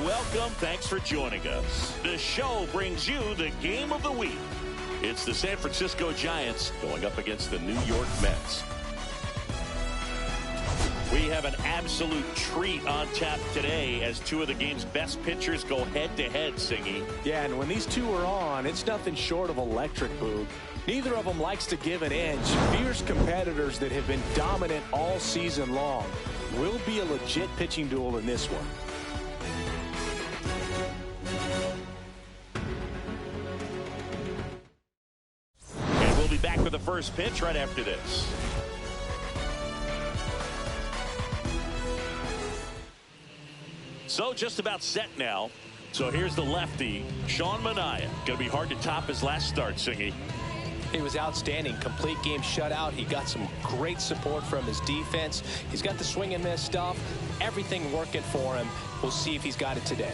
welcome. Thanks for joining us. The show brings you the game of the week. It's the San Francisco Giants going up against the New York Mets. We have an absolute treat on tap today as two of the game's best pitchers go head-to-head, Singy. Yeah, and when these two are on, it's nothing short of electric, Boog. Neither of them likes to give an inch. Fierce competitors that have been dominant all season long. Will be a legit pitching duel in this one. And we'll be back with the first pitch right after this. So just about set now. So here's the lefty, Sean Manaea. Going to be hard to top his last start, Singy. He was outstanding. Complete game shutout. He got some great support from his defense. He's got the swing and miss stuff. Everything working for him. We'll see if he's got it today.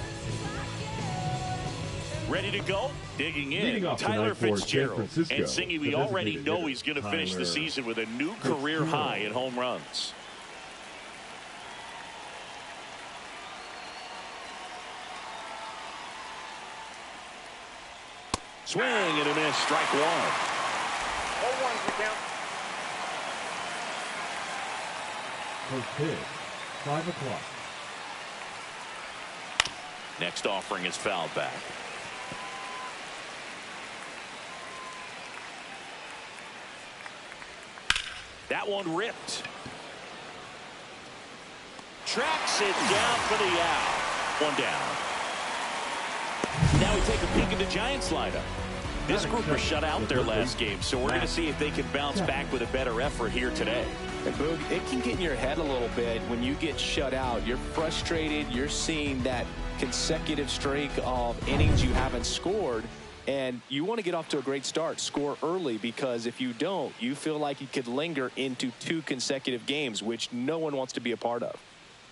Ready to go? Digging in, Tyler Fitzgerald. And Singy, we already know he's going to finish the season with a new career high in home runs. Swing and a miss, strike one. 0-1's the count. First pitch, 5 o'clock. Next offering is fouled back. That one ripped. Tracks it down for the out. One down. Now we take a peek at the Giants lineup. This group was shut out their last game, so we're going to see if they can bounce back with a better effort here today. And Boog, it can get in your head a little bit when you get shut out. You're frustrated. You're seeing that consecutive streak of innings you haven't scored, and you want to get off to a great start, score early, because if you don't, you feel like you could linger into 2 consecutive games, which no one wants to be a part of.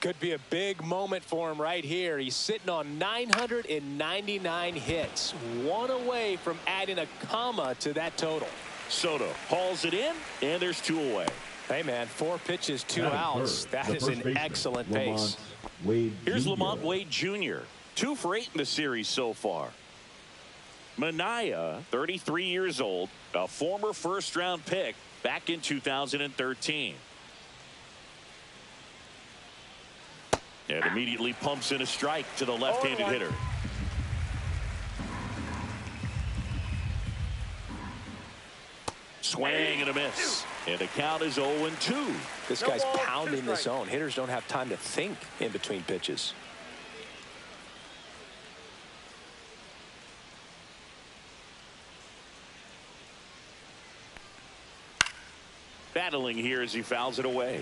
Could be a big moment for him right here. He's sitting on 999 hits, one away from adding a comma to that total. Soto hauls it in, and there's 2 away. Hey, man, 4 pitches, 2 outs. That is an excellent pace. Here's Lamont Wade Jr., 2 for 8 in the series so far. Manaea, 33 years old, a former first-round pick back in 2013. And immediately pumps in a strike to the left-handed hitter. Swing and a miss. And the count is 0-2. This guy's pounding the zone. Hitters don't have time to think in between pitches. Battling here as he fouls it away.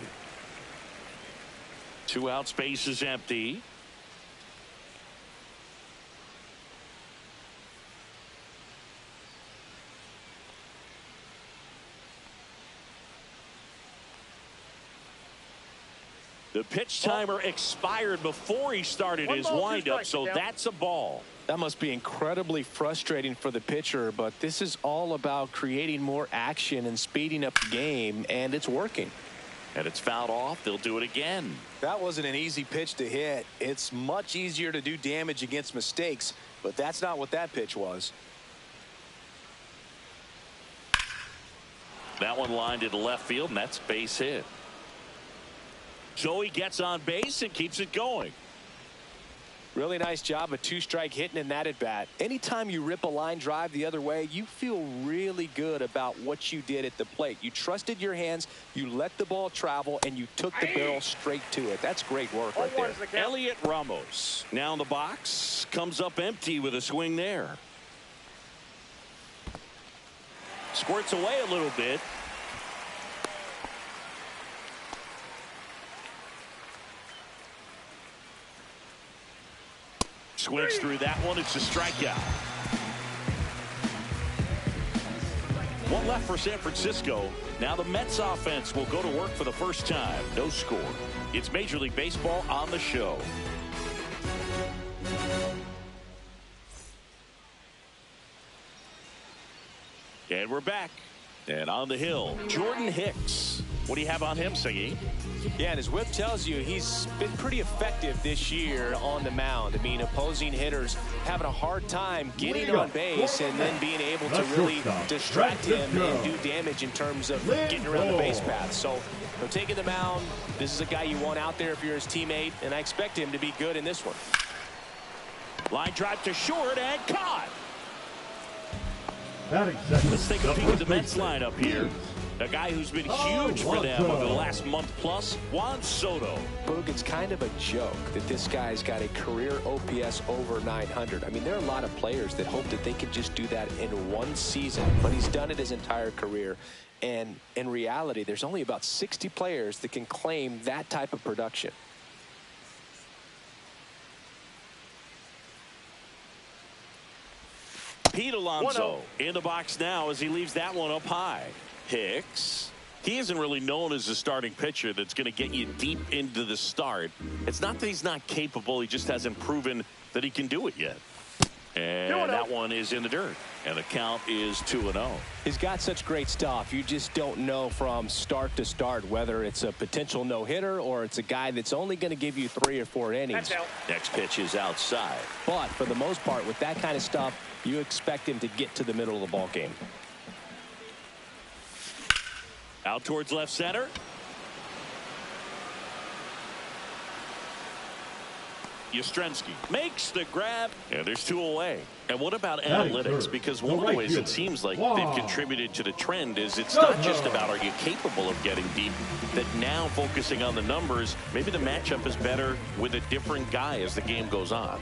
2 out, space is empty. The pitch timer expired before he started his windup, so that's a ball. That must be incredibly frustrating for the pitcher, but this is all about creating more action and speeding up the game, and it's working. And it's fouled off. They'll do it again. That wasn't an easy pitch to hit. It's much easier to do damage against mistakes, but that's not what that pitch was. That one lined into left field, and that's base hit. So he gets on base and keeps it going. Really nice job of 2-strike hitting in that at bat. Anytime you rip a line drive the other way, you feel really good about what you did at the plate. You trusted your hands, you let the ball travel, and you took the barrel straight to it. That's great work right there. Elliot Ramos now in the box, comes up empty with a swing there. Squirts away a little bit. Swings through that one. It's a strikeout. One left for San Francisco. Now the Mets offense will go to work for the first time. No score. It's Major League Baseball on the show. And we're back. And on the hill, Jordan Hicks. What do you have on him, Singy? Yeah, and his whip tells you he's been pretty effective this year on the mound. I mean, opposing hitters having a hard time getting on base and then being able to really distract him and do damage in terms of getting around the base path. So, taking the mound, this is a guy you want out there if you're his teammate, and I expect him to be good in this one. Line drive to short and caught. Let's take a peek at the Mets lineup here. A guy who's been huge for them over the last month plus, Juan Soto. Boog, it's kind of a joke that this guy's got a career OPS over 900. I mean, there are a lot of players that hope that they can just do that in one season, but he's done it his entire career. And in reality, there's only about 60 players that can claim that type of production. Pete Alonso in the box now as he leaves that one up high. Hicks. He isn't really known as a starting pitcher that's going to get you deep into the start. It's not that he's not capable. He just hasn't proven that he can do it yet. And that one is in the dirt. And the count is 2-0. He's got such great stuff. You just don't know from start to start whether it's a potential no-hitter or it's a guy that's only going to give you 3 or 4 innings. Next pitch is outside. But for the most part, with that kind of stuff, you expect him to get to the middle of the ball game. Out towards left center. Yastrzemski makes the grab, and there's 2 away. And what about analytics? Because one of the ways it seems like they've contributed to the trend is it's not just about are you capable of getting deep, that now focusing on the numbers, maybe the matchup is better with a different guy as the game goes on.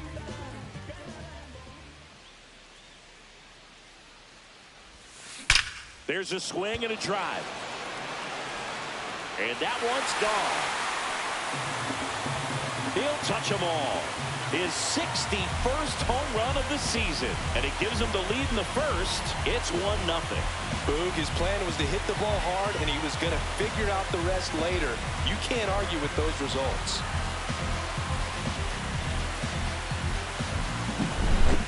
There's a swing and a drive. And that one's gone. He'll touch them all. His 61st home run of the season. And it gives him the lead in the first. It's 1-0. Boog, his plan was to hit the ball hard, and he was going to figure out the rest later. You can't argue with those results.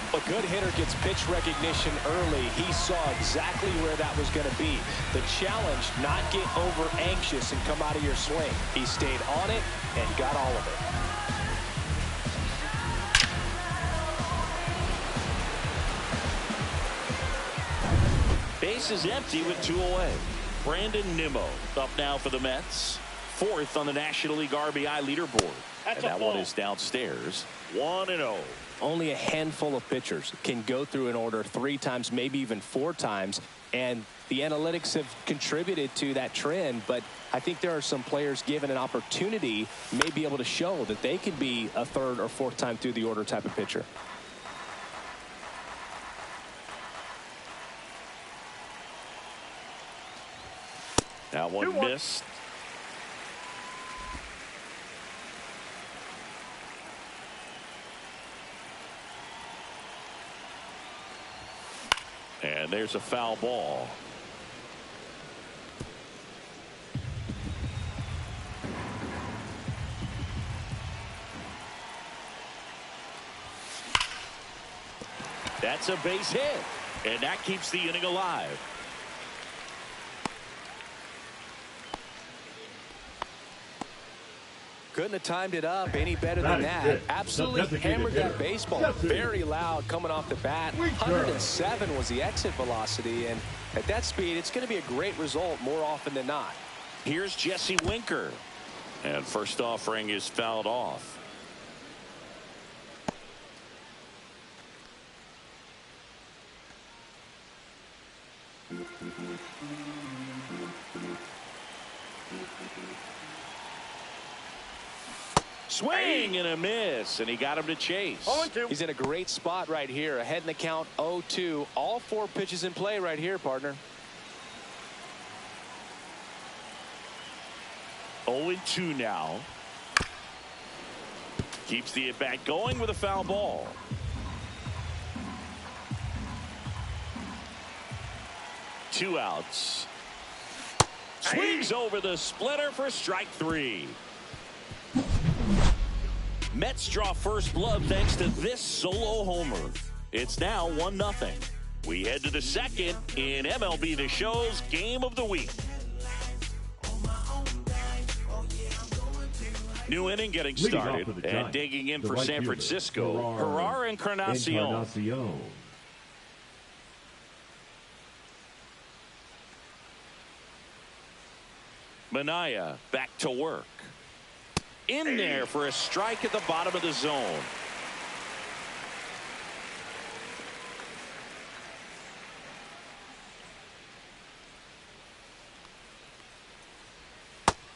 A good hitter gets pitch recognition early. He saw exactly where that was going to be. The challenge, not get over anxious and come out of your swing. He stayed on it and got all of it. Base is empty with 2 away. Brandon Nimmo up now for the Mets. 4th on the National League RBI leaderboard. And that one is downstairs. 1-0. Only a handful of pitchers can go through an order 3 times, maybe even 4 times. And the analytics have contributed to that trend. But I think there are some players given an opportunity may be able to show that they could be a 3rd or 4th time through the order type of pitcher. That one missed. And there's a foul ball. That's a base hit. And that keeps the inning alive. Couldn't have timed it up any better than that. Absolutely hammered that baseball. Very loud coming off the bat. 107 was the exit velocity, and at that speed, it's going to be a great result more often than not. Here's Jesse Winker. And first offering is fouled off. Swing and a miss, and he got him to chase. He's in a great spot right here. Ahead in the count, 0-2. All 4 pitches in play right here, partner. 0-2 now. Keeps the at-bat going with a foul ball. Two outs. Swings over the splitter for strike 3. Mets draw first blood thanks to this solo homer. It's now 1-0. We head to the second in MLB The Show's Game of the Week. New inning getting started, and digging in for San Francisco, Herrera Encarnacion. Manaea back to work. In there for a strike at the bottom of the zone.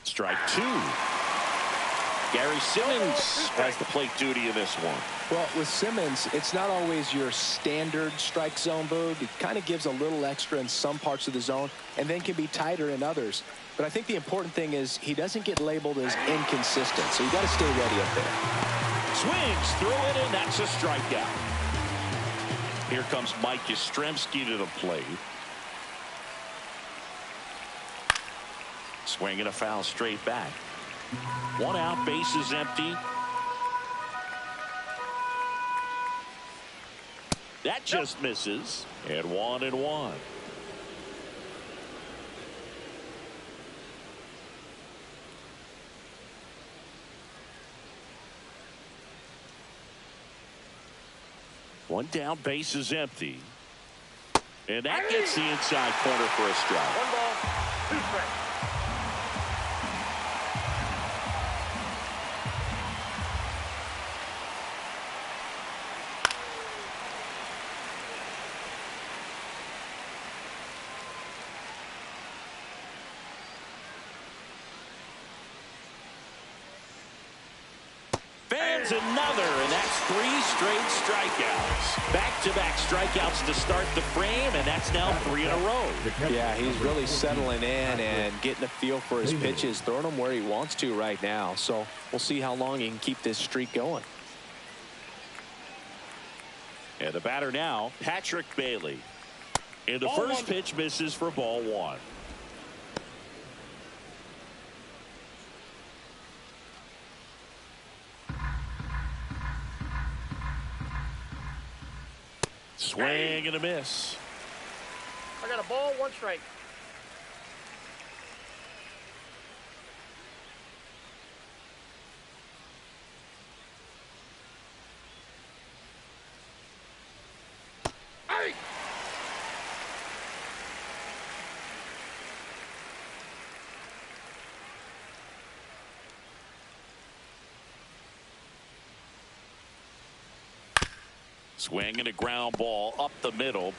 Strike two. Gary Simmons has the plate duty in this one. Well, with Simmons, it's not always your standard strike zone, Boog. It kind of gives a little extra in some parts of the zone and then can be tighter in others. But I think the important thing is he doesn't get labeled as inconsistent, so you got to stay ready up there. Swings through it, and that's a strikeout. Here comes Mike Yastrzemski to the plate. Swing and a foul straight back. One out, bases empty. That just misses. And 1-1. One down, base is empty. And that gets the inside corner for a strike. 1 ball, 2 strikes. Another, and that's 3 straight strikeouts. Back-to-back strikeouts to start the frame, and that's now 3 in a row. Yeah, he's really settling in and getting a feel for his pitches, throwing them where he wants to right now. So we'll see how long he can keep this streak going. And the batter now, Patrick Bailey. And the first pitch misses for ball 1. Swing and a miss. I got a ball, 1 strike. Hey! Swing and a ground ball up the middle.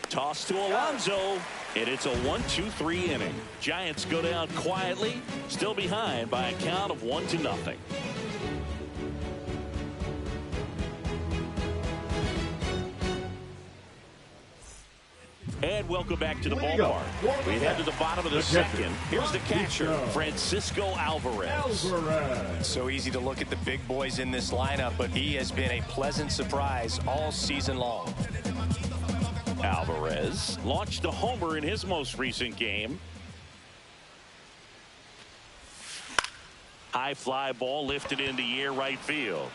Toss to Alonso, and it's a 1-2-3 inning. Giants go down quietly, still behind by a count of 1-0. And welcome back to the ballpark. We head to the bottom of the second. Here's the catcher, Francisco Alvarez. So easy to look at the big boys in this lineup, but he has been a pleasant surprise all season long. Alvarez launched a homer in his most recent game. High fly ball lifted in the air right field.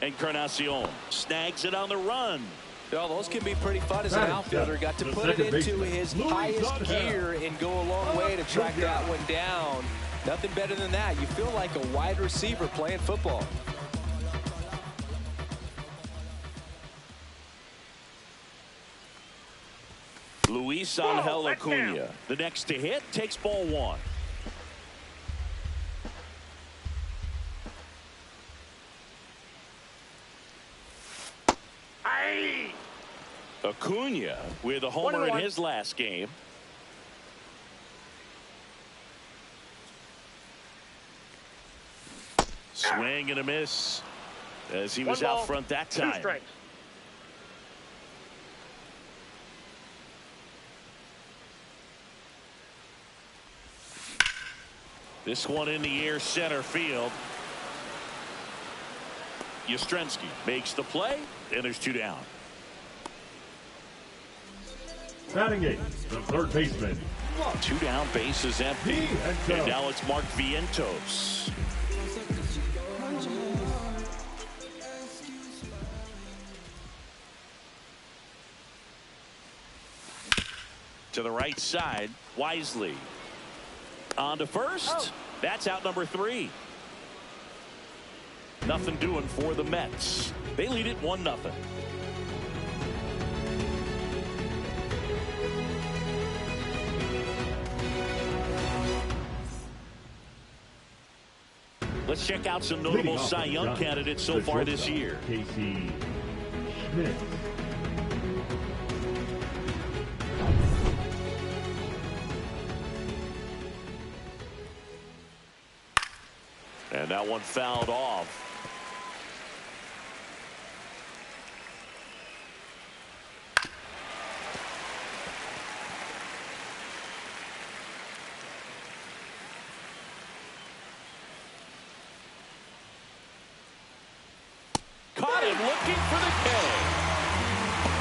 Encarnacion snags it on the run. Well, those can be pretty fun as an outfielder. Got to put it into his highest gear and go a long way to track that one down. Nothing better than that. You feel like a wide receiver playing football. Luis Angel Acuna, the next to hit, takes ball 1. Acuna with a homer in his last game. Swing and a miss as he was out front that time. 2 strikes. This one in the air center field. Yastrzemski makes the play, and there's 2 down. Batting 8, the third baseman. 2 down, base is empty. And now it's Mark Vientos. To the right side, Wisely. On to first. That's out number 3. Nothing doing for the Mets. They lead it 1-0. Let's check out some notable Cy Young candidates so far this year. Casey Schmidt. And that one fouled off. Caught him looking for the K.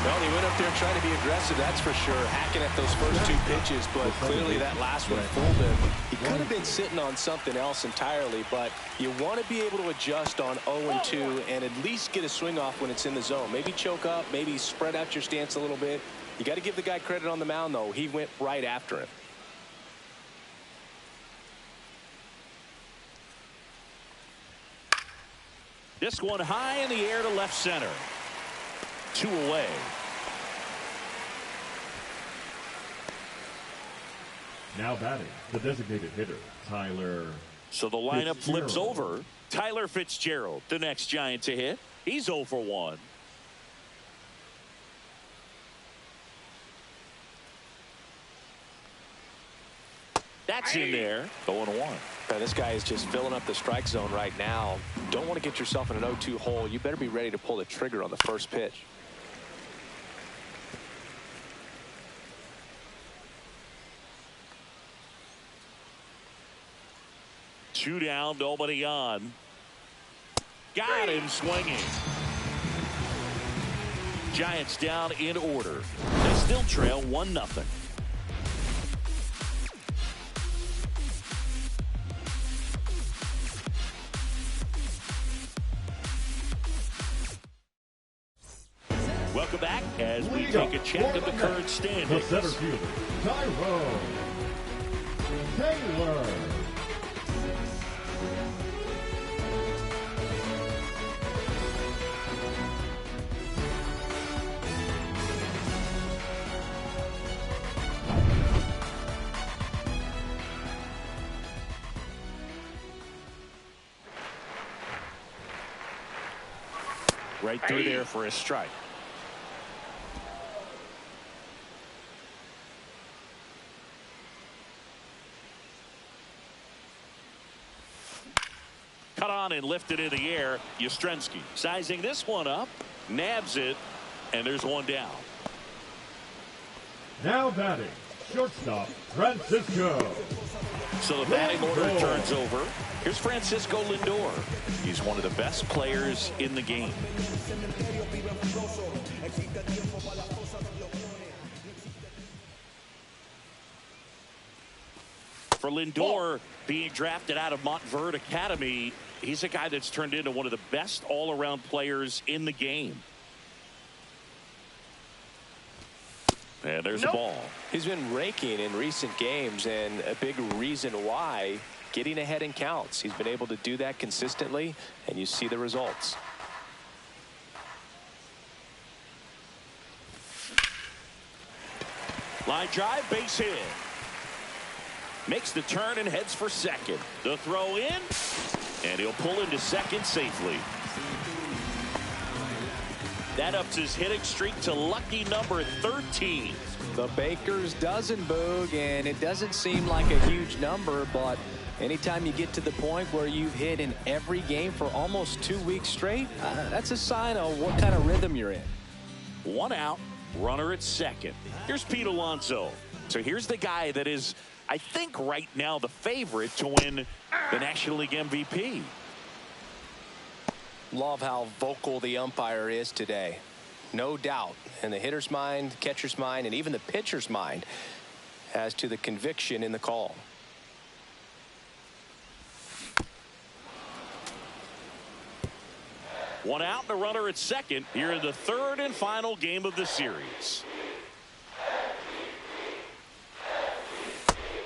Well, he went up there trying to be aggressive, that's for sure, hacking at those first 2 pitches, but clearly that last one fooled him. He could have been sitting on something else entirely, but you want to be able to adjust on 0-2 and at least get a swing off when it's in the zone. Maybe choke up, maybe spread out your stance a little bit. You got to give the guy credit on the mound, though. He went right after him. This one high in the air to left center. 2 away. Now batting, the designated hitter, Tyler. So the lineup flips over. Tyler Fitzgerald, the next Giant to hit. He's 0 for 1. That's in there. 0-1. This guy is just filling up the strike zone right now. Don't want to get yourself in an 0-2 hole. You better be ready to pull the trigger on the first pitch. Two down, nobody on. Got him swinging. Giants down in order. They still trail 1-0. Welcome back as we take a check of the current standings. The center fielder, Tyrone Taylor. Right through there for a strike. Cut on and lifted in the air. Yastrzemski sizing this one up, nabs it, and there's one down. Now batting, shortstop, Francisco. So the batting order turns over. Here's Francisco Lindor. He's one of the best players in the game. For Lindor, being drafted out of Montverde Academy, he's a guy that's turned into one of the best all-around players in the game. And there's a ball. He's been raking in recent games, and a big reason why, getting ahead in counts. He's been able to do that consistently, and you see the results. Line drive, base hit. Makes the turn and heads for second. The throw in, and he'll pull into second safely. That ups his hitting streak to lucky number 13. The Baker's dozen, Boog, and it doesn't seem like a huge number, but anytime you get to the point where you've hit in every game for almost 2 weeks straight, that's a sign of what kind of rhythm you're in. One out, runner at second. Here's Pete Alonso. So here's the guy that is, I think, right now the favorite to win the National League MVP. Love how vocal the umpire is today. No doubt in the hitter's mind, catcher's mind, and even the pitcher's mind as to the conviction in the call. One out and a runner at second here in the third and final game of the series.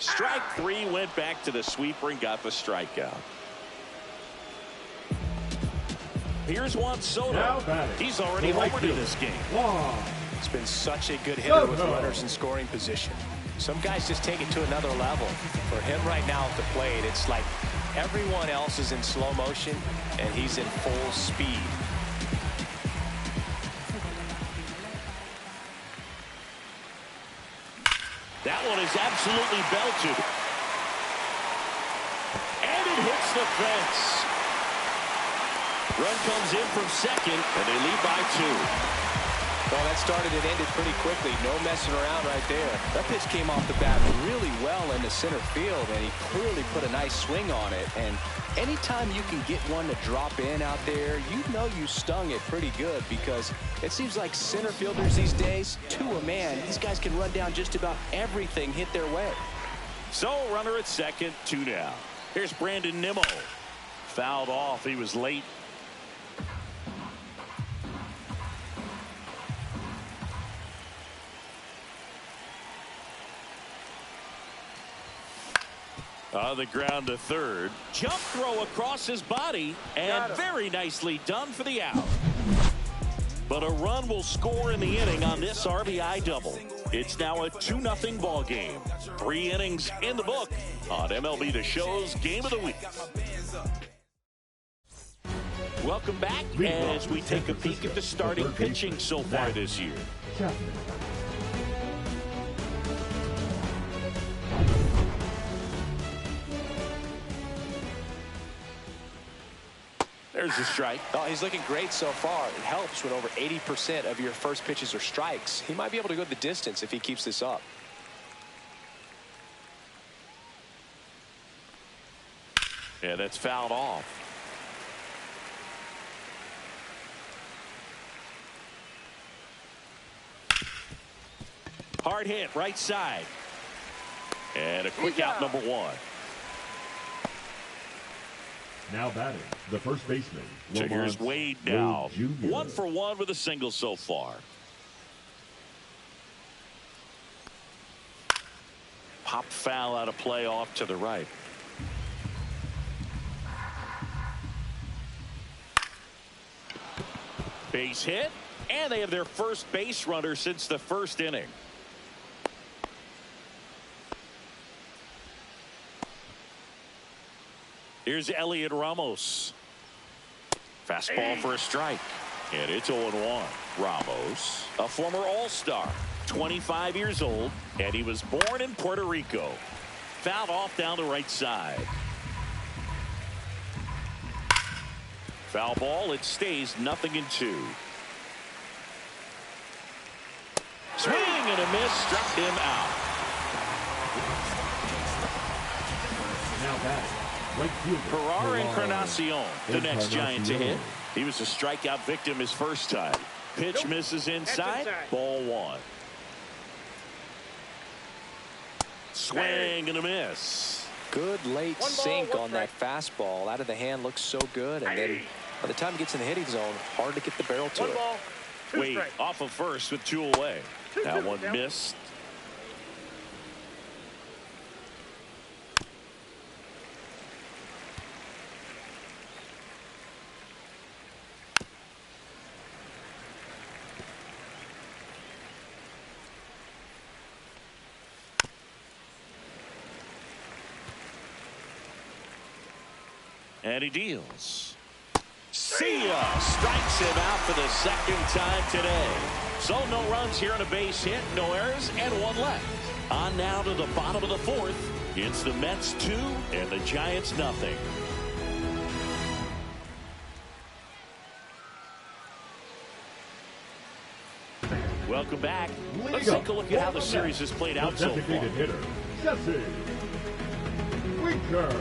Strike three, went back to the sweeper and got the strikeout. Here's Juan Soto. He's already homered in this game. It's been such a good hitter with runners in scoring position. Some guys just take it to another level. For him right now at the plate, it's like everyone else is in slow motion and he's in full speed. That one is absolutely belted. And it hits the fence. Run comes in from second, and they lead by 2. Well, that started and ended pretty quickly. No messing around right there. That pitch came off the bat really well into center field, and he clearly put a nice swing on it. And anytime you can get one to drop in out there, you know you stung it pretty good, because it seems like center fielders these days, to a man, these guys can run down just about everything hit their way. So runner at second, 2 down. Here's Brandon Nimmo. Fouled off. He was late. On the ground to third. Jump throw across his body, and very nicely done for the out. But a run will score in the inning on this RBI double. It's now a 2-0 ball game. 3 innings in the book on MLB The Show's Game of the Week. Welcome back as we take a peek at the starting pitching so far this year. There's a strike. Oh, he's looking great so far. It helps when over 80% of your first pitches are strikes. He might be able to go the distance if he keeps this up. Yeah, that's fouled off. Hard hit, right side. And a quick out, number 1. Now batting, the first baseman. So here's Wade now. 1 for 1 with a single so far. Pop foul out of play off to the right. Base hit, and they have their first base runner since the first inning. Here's Elliot Ramos. Fastball for a strike. And it's 0-1. Ramos, a former All-Star, 25 years old, and he was born in Puerto Rico. Fouled off down the right side. Foul ball, it stays 0-2. Swing and a miss, struck him out. Now batting. Right Ferrar Encarnacion, the next Giant to hit. He was a strikeout victim his first time. Pitch misses inside. Ball 1. Swing and a miss. Good late sink on that fastball. Out of the hand, looks so good. And then by the time he gets in the hitting zone, hard to get the barrel to it. Wade off of first with 2 away. That one missed. And he deals. See ya! Strikes him out for the second time today. So no runs here on a base hit, no errors, and 1 left. On now to the bottom of the 4th. It's the Mets 2 and the Giants 0. Welcome back. Let's take a look at how the series has played out so far. Designated hitter, Jesse Winker.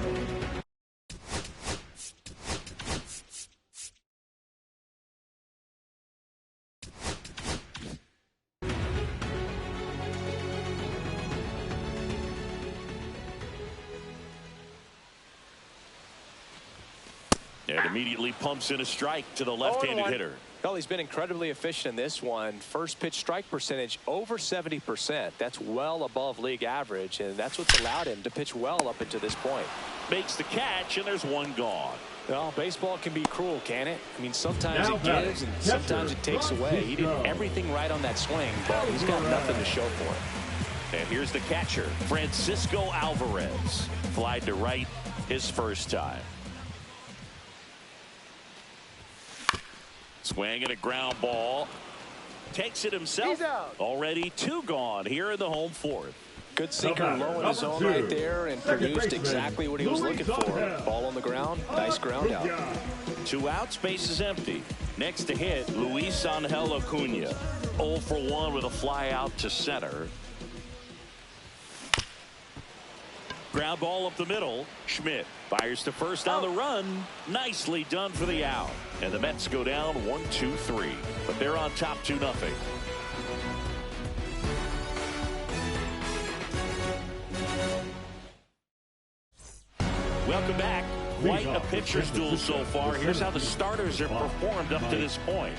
And immediately pumps in a strike to the left-handed hitter. Well, he's been incredibly efficient in this one. First pitch strike percentage over 70%. That's well above league average, and that's what's allowed him to pitch well up until this point. Makes the catch, and there's one gone. Well, baseball can be cruel, can it? I mean, sometimes it gives and sometimes it takes away. He did everything right on that swing, but he's got nothing to show for it. And here's the catcher, Francisco Alvarez. Flied to right his first time. Swing and a ground ball. Takes it himself. Already 2 gone here in the home fourth. Good sinker low in his zone right there and produced exactly what he was looking for. Ball on the ground. Nice ground out. 2 outs, base is empty. Next to hit, Luis Angel Acuna. 0 for 1 with a fly out to center. Ground ball up the middle. Schmidt fires to first on the run. Nicely done for the out. And the Mets go down 1-2-3. But they're on top 2-0. Welcome back. Quite a pitcher's duel so far. Here's how the starters have performed up to this point.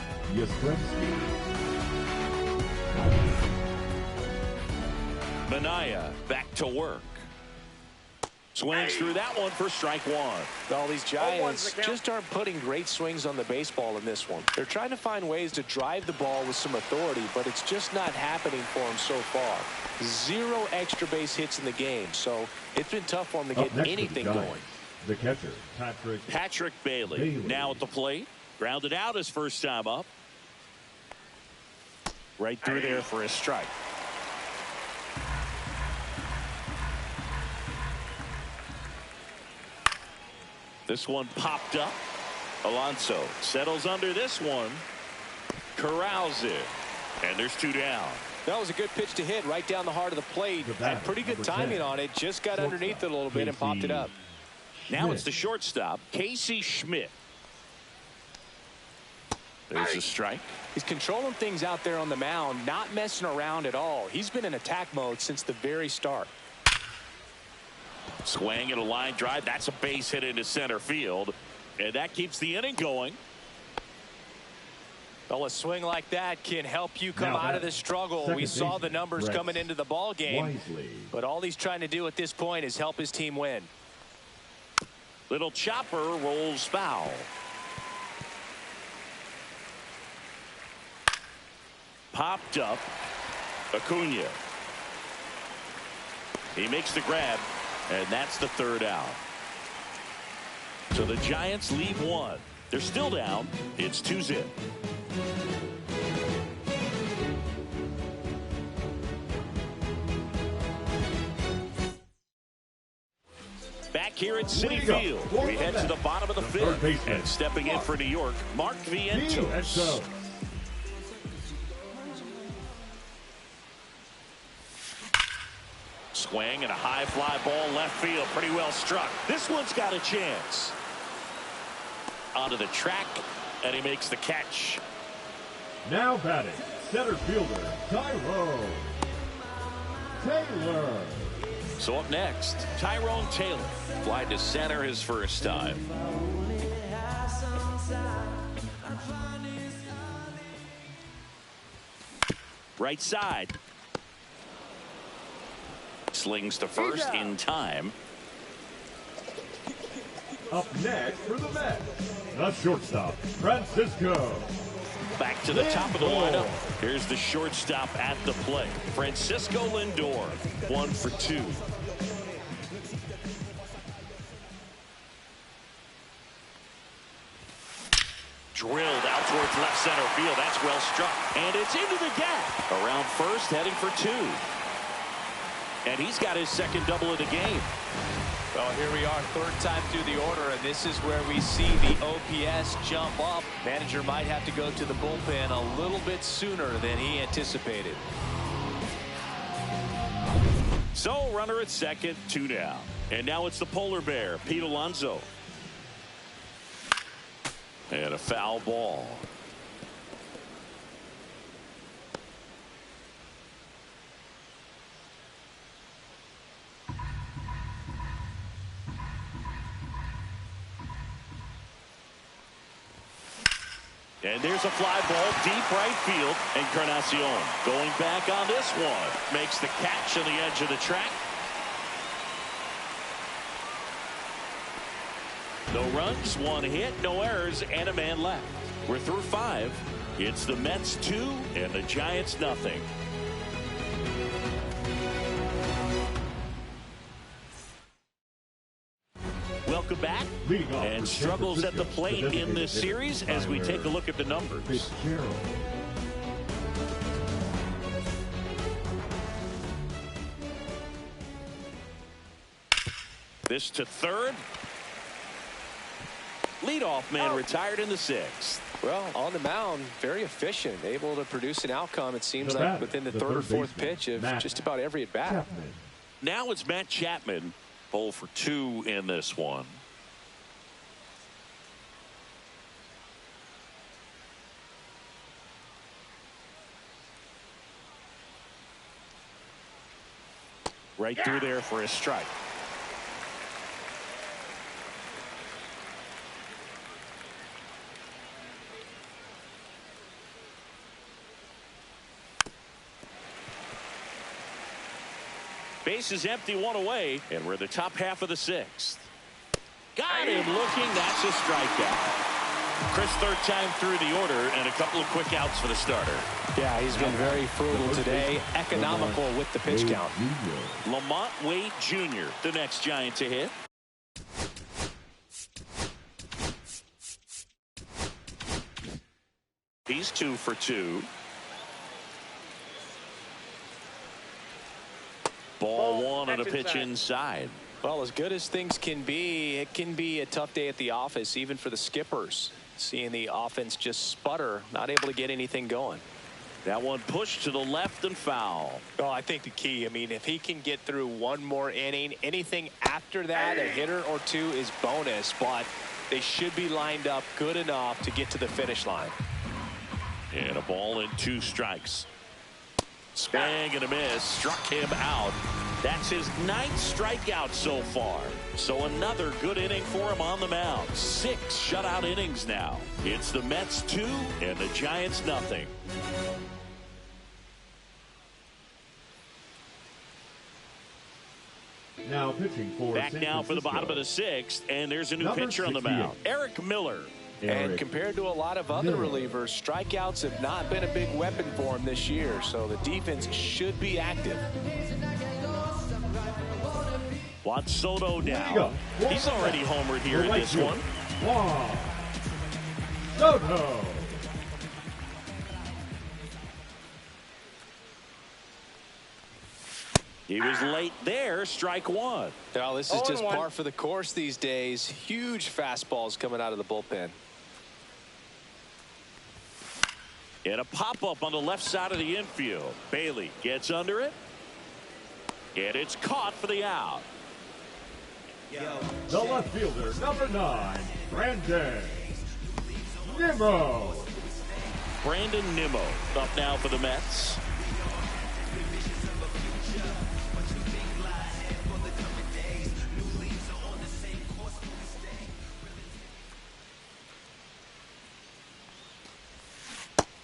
Manaea back to work. Swings through that one for strike 1. Well, these Giants just aren't putting great swings on the baseball in this one. They're trying to find ways to drive the ball with some authority, but it's just not happening for them so far. 0 extra base hits in the game, so it's been tough for them to get anything going. The catcher, Patrick Bailey. Now at the plate. Grounded out his first time up. Right through there for a strike. This one popped up. Alonso settles under this one. Corrals it. And there's 2 down. That was a good pitch to hit right down the heart of the plate. And pretty good timing on it. Just got underneath it a little bit and popped it up. Now it's the shortstop, Casey Schmidt. There's a strike. He's controlling things out there on the mound, not messing around at all. He's been in attack mode since the very start. Swing and a line drive. That's a base hit into center field. And that keeps the inning going. Well, a swing like that can help you come out of the struggle. We saw the numbers coming into the ball game. But all he's trying to do at this point is help his team win. Little chopper rolls foul. Popped up. Acuna. He makes the grab. And that's the 3rd out. So the Giants leave 1. They're still down. It's 2-0. Back here at Citi Field, we head to the bottom of the 5th. And stepping in for New York, Mark Vientos. Swing and a high fly ball left field. Pretty well struck. This one's got a chance. Onto the track, and he makes the catch. Now batting, center fielder, Tyrone Taylor. So up next, Tyrone Taylor. Flied to center his first time. Right side. Slings to first in time. Up next for the Mets, the shortstop, Francisco. Back to the top of the lineup. Here's the shortstop at the plate, Francisco Lindor. 1 for 2. Drilled out towards left center field. That's well struck. And it's into the gap. Around first, heading for 2. And he's got his second double of the game. Well, here we are, 3rd time through the order, and this is where we see the OPS jump up. Manager might have to go to the bullpen a little bit sooner than he anticipated. So, runner at second, 2 down. And now it's the polar bear, Pete Alonso. And a foul ball. And there's a fly ball deep right field. Encarnacion going back on this one. Makes the catch on the edge of the track. No runs, 1 hit, no errors, and a man left. We're through 5. It's the Mets 2 and the Giants nothing. Welcome back. And struggles at the plate in this series as we take a look at the numbers. This to third. Leadoff man retired in the 6th. Well, on the mound, very efficient, able to produce an outcome, it seems like, within the third or fourth pitch of just about every at-bat. Now it's Matt Chapman, 0 for 2 in this one. Right through there for a strike. Base is empty, 1 away, and we're in the top half of the 6th. Got him looking. That's a strikeout. Chris, third time through the order, and a couple of quick outs for the starter. Yeah, he's been very frugal today, economical with the pitch count. Lamont Wade Jr., the next Giant to hit. He's 2 for 2. Ball 1 on a pitch inside. Well, as good as things can be, it can be a tough day at the office, even for the skippers. Seeing the offense just sputter, not able to get anything going. That one pushed to the left and foul. Well, I think the key, I mean, if he can get through one more inning, anything after that, a hitter or two is bonus, but they should be lined up good enough to get to the finish line. And a ball and 2 strikes. Swing and a miss, struck him out. That's his 9th strikeout so far. So another good inning for him on the mound. 6 shutout innings now. It's the Mets 2 and the Giants nothing. Now pitching for back now for the bottom of the 6th, and there's a new pitcher on the mound, Eric Miller. And compared to a lot of other relievers, strikeouts have not been a big weapon for him this year, so the defense should be active. Juan Soto now. He's already homered here in this one. Juan Soto. He was late there, strike 1. Well, this is just par for the course these days. Huge fastballs coming out of the bullpen. And a pop-up on the left side of the infield. Bailey gets under it. And it's caught for the out. The left fielder, number 9, Brandon Nimmo. Brandon Nimmo up now for the Mets.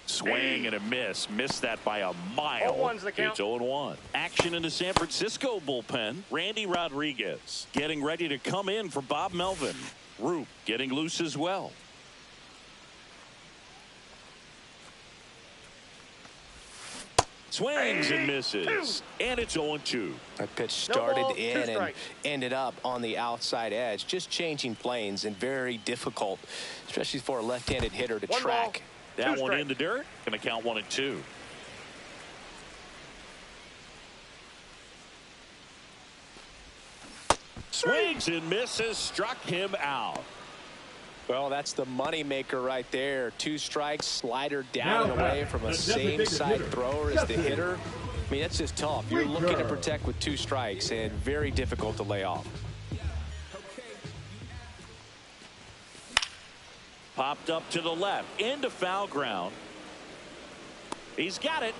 Swing and a miss. Missed that by a mile. 0-1's the count. It's 0-1. Action in the San Francisco bullpen. Randy Rodriguez getting ready to come in for Bob Melvin. Roop getting loose as well. Swings and misses. And it's 0-2. That pitch started in and ended up on the outside edge. Just changing planes and very difficult, especially for a left-handed hitter to track. That one in the dirt. Going to count 1-2. Swings and misses. Struck him out. Well, that's the money maker right there. 2 strikes, slider down and away from a same side thrower as the hitter. I mean, that's just tough. You're looking to protect with 2 strikes and very difficult to lay off. Popped up to the left into foul ground. He's got it,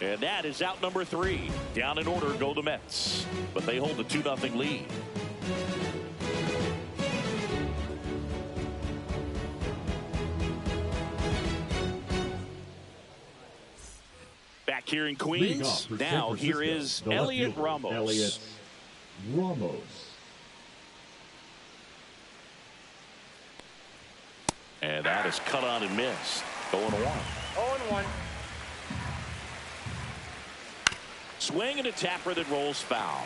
and that is out number 3. Down in order go the Mets, but they hold a 2-0 lead. here in Queens. Now here is Elliot Ramos. Elliot Ramos. And that is cut on and missed. 0-1. 0-1. Swing and a tapper that rolls foul.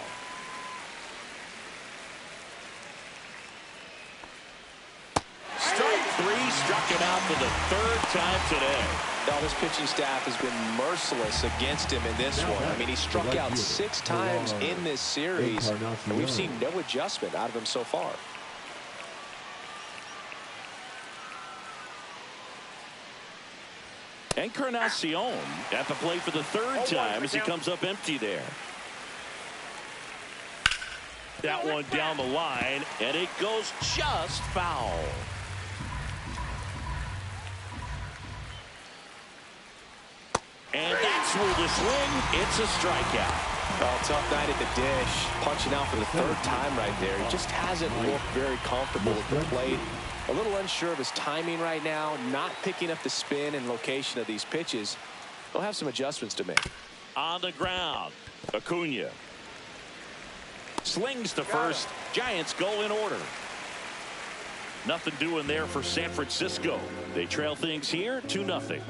Strike three, struck him out for the third time today. Now, this pitching staff has been merciless against him in this one. I mean, he struck out 6 times in this series, and we've seen no adjustment out of him so far. Encarnacion at the plate for the third time as he comes up empty there. That one down the line, and it goes just foul. And that's where the swing, it's a strikeout. Well, tough night at the dish, punching out for the third time right there. He just hasn't looked very comfortable at the plate. A little unsure of his timing right now, not picking up the spin and location of these pitches. They'll have some adjustments to make. On the ground, Acuna slings to first. Giants go in order. Nothing doing there for San Francisco. They trail things here 2-0.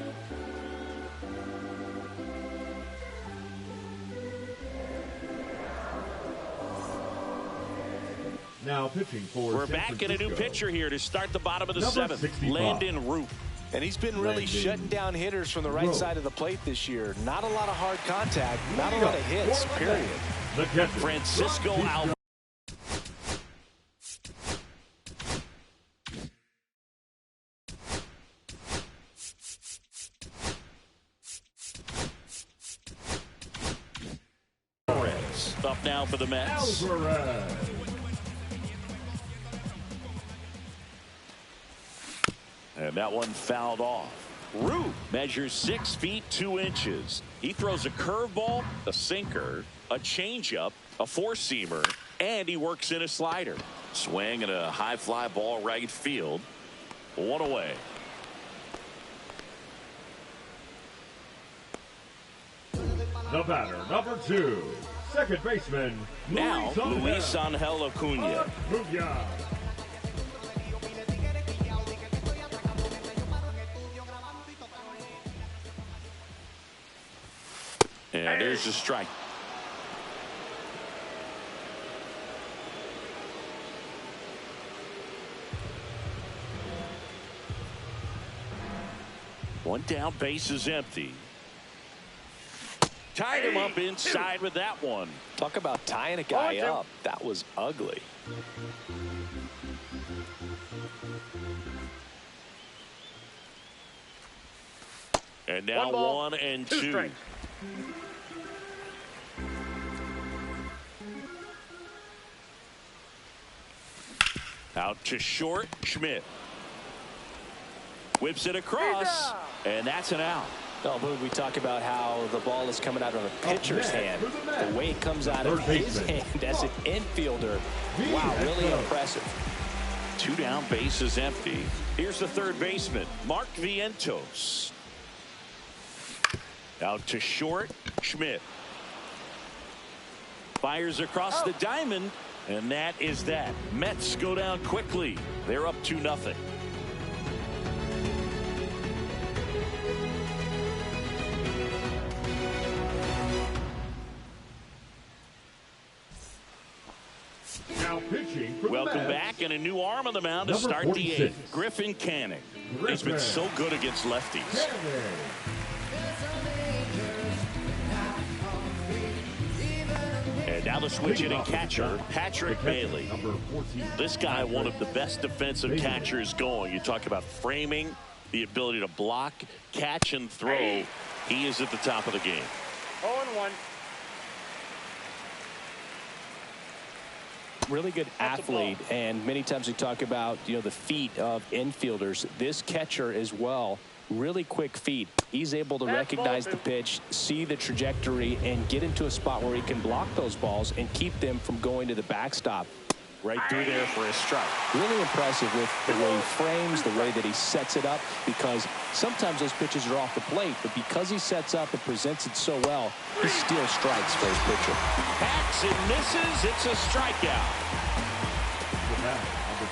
Now pitching for We're back in a new pitcher here to start the bottom of the seventh. 65. Landon Root. And he's been really shutting down hitters from the right side of the plate this year. Not a lot of hard contact, not a lot of hits, period. The catcher, Francisco Alvarez. Up now for the Mets. Alvarez. And that one fouled off. Root measures 6 feet 2 inches. He throws a curveball, a sinker, a changeup, a four-seamer, and he works in a slider. Swing and a high fly ball right field. 1 away. The batter, number 2, second baseman, Now, Luis Angel Acuna. Acuna. And there's the strike. One down, base is empty. Tied him up inside with that one. Talk about tying a guy up. That was ugly. And now 1 and 2. Strikes. Out to short, Schmidt. Whips it across, and that's an out. No, but we talk about how the ball is coming out of a pitcher's hand. The way it comes out of his hand as an infielder. Wow, really impressive. 2 down, bases empty. Here's the third baseman, Mark Vientos. Out to short, Schmidt. Fires across the diamond, and that is that. Mets go down quickly. They're up 2-0. Now pitching for Welcome the Mets, back, and a new arm on the mound to number start 46. the 8th. Griffin Canning. He's been so good against lefties. And now the switch hitting catcher, Patrick Bailey. Number 14. This guy, one of the best defensive catchers going. You talk about framing, the ability to block, catch, and throw. He is at the top of the game. 0-1. Really good athlete, and many times we talk about, you know, the feet of infielders. This catcher as well, really quick feet. He's able to recognize the pitch, see the trajectory, and get into a spot where he can block those balls and keep them from going to the backstop. Right through there for a strike. Really impressive with the way he frames, the way that he sets it up, because sometimes those pitches are off the plate, but because he sets up and presents it so well, he steals strikes for his pitcher. Hacks and misses. It's a strikeout.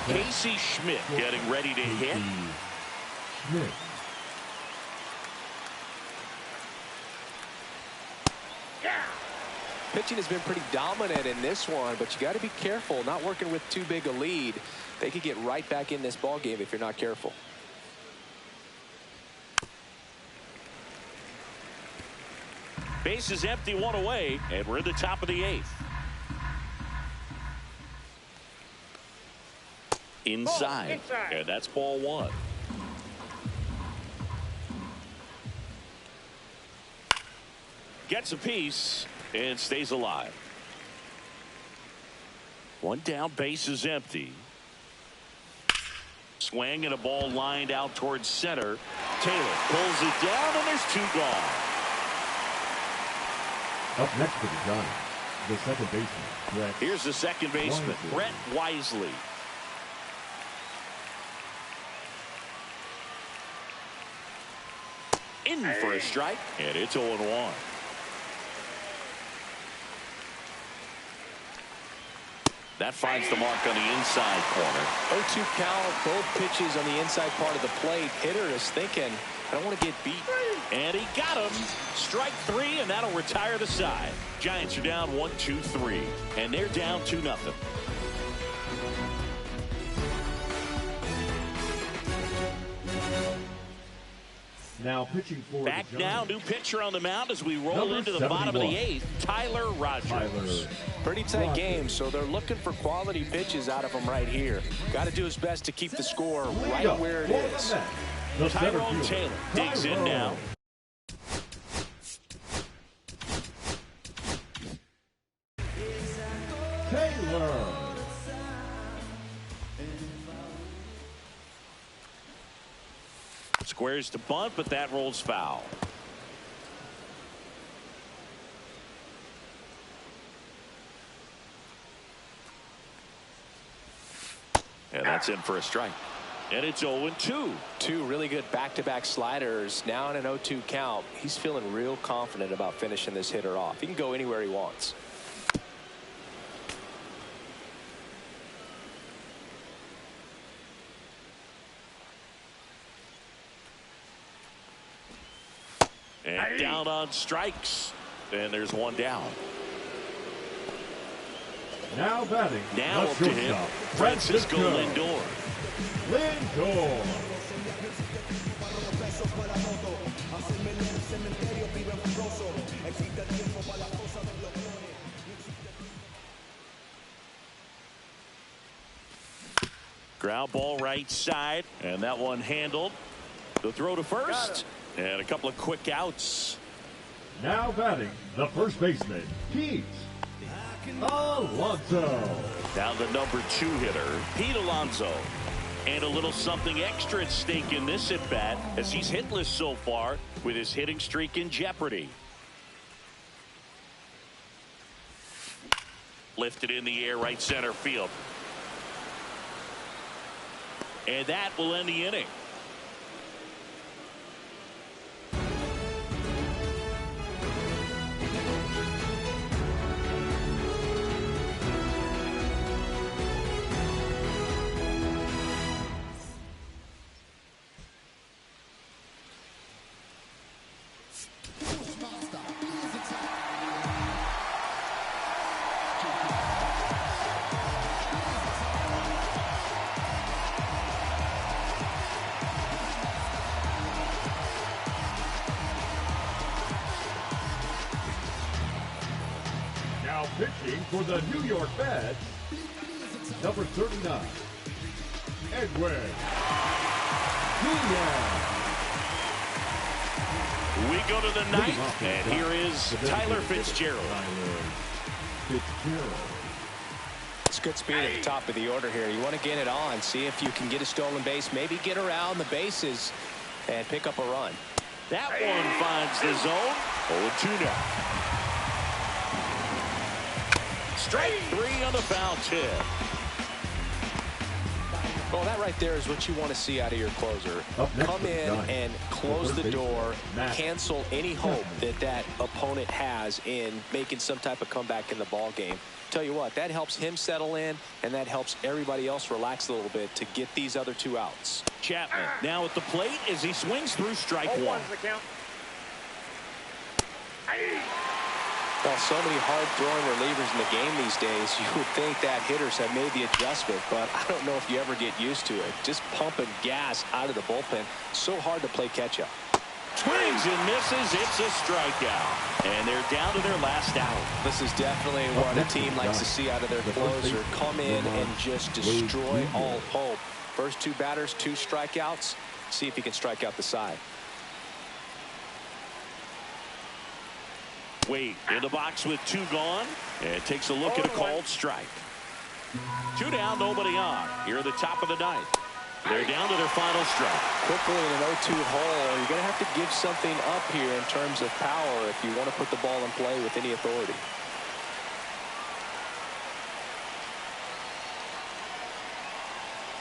Casey Schmidt getting ready to hit. Schmidt. Pitching has been pretty dominant in this one, but you got to be careful, not working with too big a lead. They could get right back in this ball game if you're not careful. Base is empty, one away, and we're in the top of the 8th. Inside. And that's ball 1. Gets a piece and stays alive. One down, base is empty. Swing and a ball lined out towards center. Taylor pulls it down, and there's 2 gone. Up next for the Giants, the second baseman, Brett. Here's the second baseman, Brett Wisely. In for a strike, and it's 0-1. That finds the mark on the inside corner. 0-2 count, both pitches on the inside part of the plate. Hitter is thinking, I don't want to get beat. And he got him. Strike 3, and that'll retire the side. Giants are down 1-2-3, and they're down 2-0. Now pitching for Back the now, Giants. new pitcher on the mound as we roll Number into the bottom of the 71. 8th, Tyler Rogers. Pretty tight game, so they're looking for quality pitches out of him right here. Got to do his best to keep the score right where it is. Tyrone Taylor digs in now. Taylor. Squares to bunt, but that rolls foul. And that's in for a strike. And it's 0-2. 2 really good back-to-back sliders. Now in an 0-2 count. He's feeling real confident about finishing this hitter off. He can go anywhere he wants. And down on strikes. And there's 1 down. Now batting. Now up to him, Francisco Lindor. Lindor. Ground ball right side, and that one handled. The throw to first, and a couple of quick outs. Now batting, the first baseman, Pete Alonso. Now the number 2 hitter, Pete Alonso. And a little something extra at stake in this at-bat, as he's hitless so far with his hitting streak in jeopardy. Lifted in the air, right center field. And that will end the inning. Now pitching for the New York Mets, number 39, Edwin Diaz. We go to the 9th, and here is Tyler Fitzgerald. It's good speed at the top of the order here. You want to get it on, see if you can get a stolen base, maybe get around the bases and pick up a run. That one finds the zone. 0-2 now. Strike 3 on the foul tip. Well, that right there is what you want to see out of your closer. Come in and close the door, cancel any hope that opponent has in making some type of comeback in the ball game. Tell you what, that helps him settle in, and that helps everybody else relax a little bit to get these other 2 outs. Chapman now at the plate as he swings through strike 1. Well, so many hard-throwing relievers in the game these days, you would think that hitters have made the adjustment, but I don't know if you ever get used to it. Just pumping gas out of the bullpen. So hard to play catch-up. Swings and misses. It's a strikeout. And they're down to their last out. This is definitely what a team likes to see out of their closer. Come in and just destroy all hope. First 2 batters, 2 strikeouts. See if he can strike out the side. Wade in the box with 2 gone, and takes a look at a called strike. 2 down, nobody on. Here at the top of the 9th. They're down to their final strike. Quickly in an 0-2 hole, you're going to have to give something up here in terms of power if you want to put the ball in play with any authority.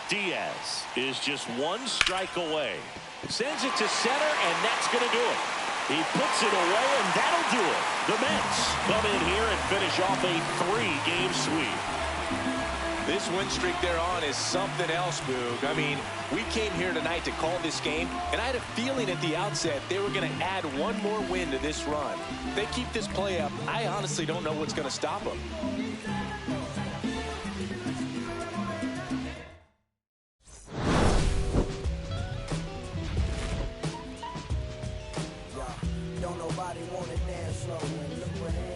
Diaz is just 1 strike away. Sends it to center, and that's going to do it. He puts it away, and that'll do it. The Mets come in here and finish off a 3-game sweep. This win streak they're on is something else, Boog. I mean, we came here tonight to call this game, and I had a feeling at the outset they were going to add 1 more win to this run. If they keep this play up, I honestly don't know what's going to stop them. Don't nobody wanna dance slow and look what